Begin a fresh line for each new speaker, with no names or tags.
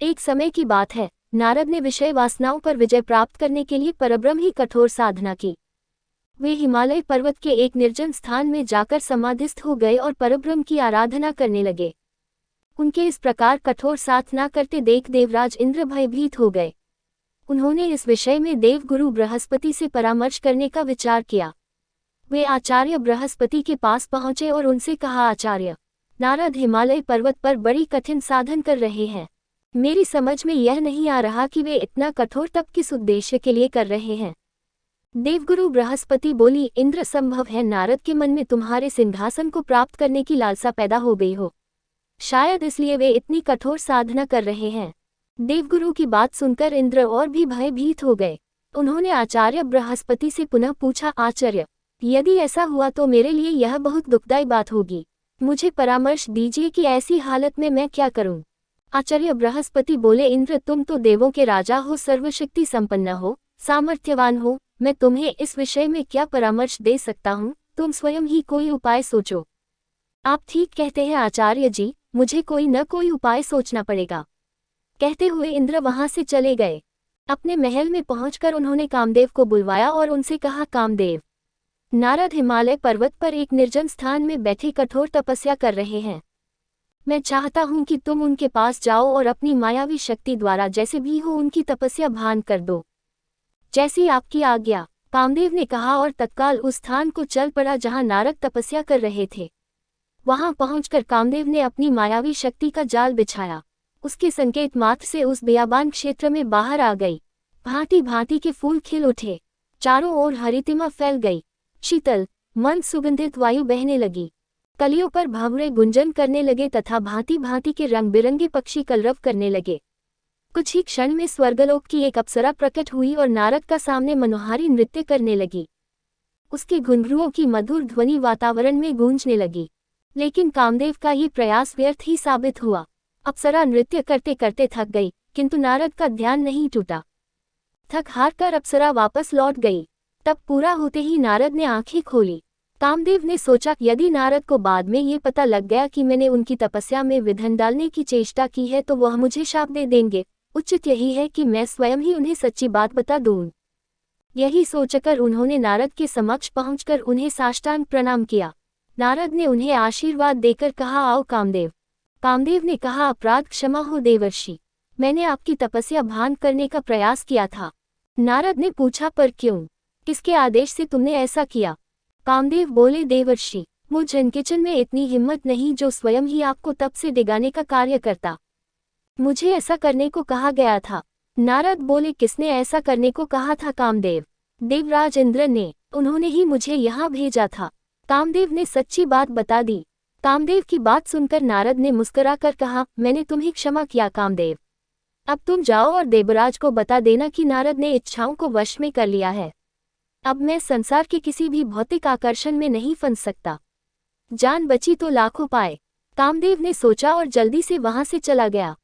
एक समय की बात है, नारद ने विषय वासनाओं पर विजय प्राप्त करने के लिए परब्रह्म ही कठोर साधना की। वे हिमालय पर्वत के एक निर्जन स्थान में जाकर समाधिस्थ हो गए और परब्रह्म की आराधना करने लगे। उनके इस प्रकार कठोर साधना करते देख देवराज इंद्र भयभीत हो गए। उन्होंने इस विषय में देवगुरु बृहस्पति से परामर्श करने का विचार किया। वे आचार्य बृहस्पति के पास पहुंचे और उनसे कहा, आचार्य, नारद हिमालय पर्वत पर बड़ी कठिन साधन कर रहे हैं। मेरी समझ में यह नहीं आ रहा कि वे इतना कठोर तप किस उद्देश्य के लिए कर रहे हैं। देवगुरु बृहस्पति बोली, इंद्र, संभव है नारद के मन में तुम्हारे सिंहासन को प्राप्त करने की लालसा पैदा हो गई हो। शायद इसलिए वे इतनी कठोर साधना कर रहे हैं। देवगुरु की बात सुनकर इंद्र और भी भयभीत हो गए। उन्होंने आचार्य बृहस्पति से पुनः पूछा, आचार्य, यदि ऐसा हुआ तो मेरे लिए यह बहुत दुखदायी बात होगी। मुझे परामर्श दीजिए कि ऐसी हालत में मैं क्या करूं। आचार्य बृहस्पति बोले, इंद्र, तुम तो देवों के राजा हो, सर्वशक्ति संपन्न हो, सामर्थ्यवान हो। मैं तुम्हें इस विषय में क्या परामर्श दे सकता हूँ, तुम स्वयं ही कोई उपाय सोचो। आप ठीक कहते हैं आचार्य जी, मुझे कोई न कोई उपाय सोचना पड़ेगा। कहते हुए इंद्र वहां से चले गए। अपने महल में पहुंचकर उन्होंने कामदेव को बुलवाया और उनसे कहा, कामदेव, नारद हिमालय पर्वत पर एक निर्जन स्थान में बैठे कठोर तपस्या कर रहे हैं। मैं चाहता हूं कि तुम उनके पास जाओ और अपनी मायावी शक्ति द्वारा जैसे भी हो उनकी तपस्या भान कर दो। जैसी आपकी आज्ञा, कामदेव ने कहा और तत्काल उस स्थान को चल पड़ा जहां नारद तपस्या कर रहे थे। वहां पहुंचकर कामदेव ने अपनी मायावी शक्ति का जाल बिछाया। उसके संकेत मात्र से उस बियाबान क्षेत्र में बाहर आ गई। भांति भांति के फूल खिल उठे, चारों ओर हरितिमा फैल गई। शीतल मंद सुगंधित वायु बहने लगी। कलियों पर भंवरे गुंजन करने लगे तथा भांति भांति के रंग बिरंगे पक्षी कलरव करने लगे। कुछ ही क्षण में स्वर्गलोक की एक अप्सरा प्रकट हुई और नारद का सामने मनोहारी नृत्य करने लगी। उसके घुंघरुओं की मधुर ध्वनि वातावरण में गूंजने लगी। लेकिन कामदेव का ये प्रयास व्यर्थ ही साबित हुआ। अप्सरा नृत्य करते करते थक गई, किंतु नारद का ध्यान नहीं टूटा। थक हार कर अप्सरा वापस लौट गई। तब पूरा होते ही नारद ने आंखें खोली। कामदेव ने सोचा, यदि नारद को बाद में ये पता लग गया कि मैंने उनकी तपस्या में विघ्न डालने की चेष्टा की है तो वह मुझे शाप दे देंगे। उचित यही है कि मैं स्वयं ही उन्हें सच्ची बात बता दूं। यही सोचकर उन्होंने नारद के समक्ष पहुंचकर उन्हें साष्टांग प्रणाम किया। नारद ने उन्हें आशीर्वाद देकर कहा, आओ कामदेव। कामदेव ने कहा, अपराध क्षमा हो देवर्षि, मैंने आपकी तपस्या भान करने का प्रयास किया था। नारद ने पूछा, पर क्यों, किसके आदेश से तुमने ऐसा किया? कामदेव बोले, देवर्षि, मुझ किचन में इतनी हिम्मत नहीं जो स्वयं ही आपको तप से डिगाने का कार्य करता। मुझे ऐसा करने को कहा गया था। नारद बोले, किसने ऐसा करने को कहा था कामदेव? देवराज इंद्र ने, उन्होंने ही मुझे यहाँ भेजा था। कामदेव ने सच्ची बात बता दी। कामदेव की बात सुनकर नारद ने मुस्कुराकर कहा, मैंने तुम्हें क्षमा किया कामदेव। अब तुम जाओ और देवराज को बता देना कि नारद ने इच्छाओं को वश में कर लिया है। अब मैं संसार के किसी भी भौतिक आकर्षण में नहीं फंस सकता। जान बची तो लाखों पाए। कामदेव ने सोचा और जल्दी से वहां से चला गया।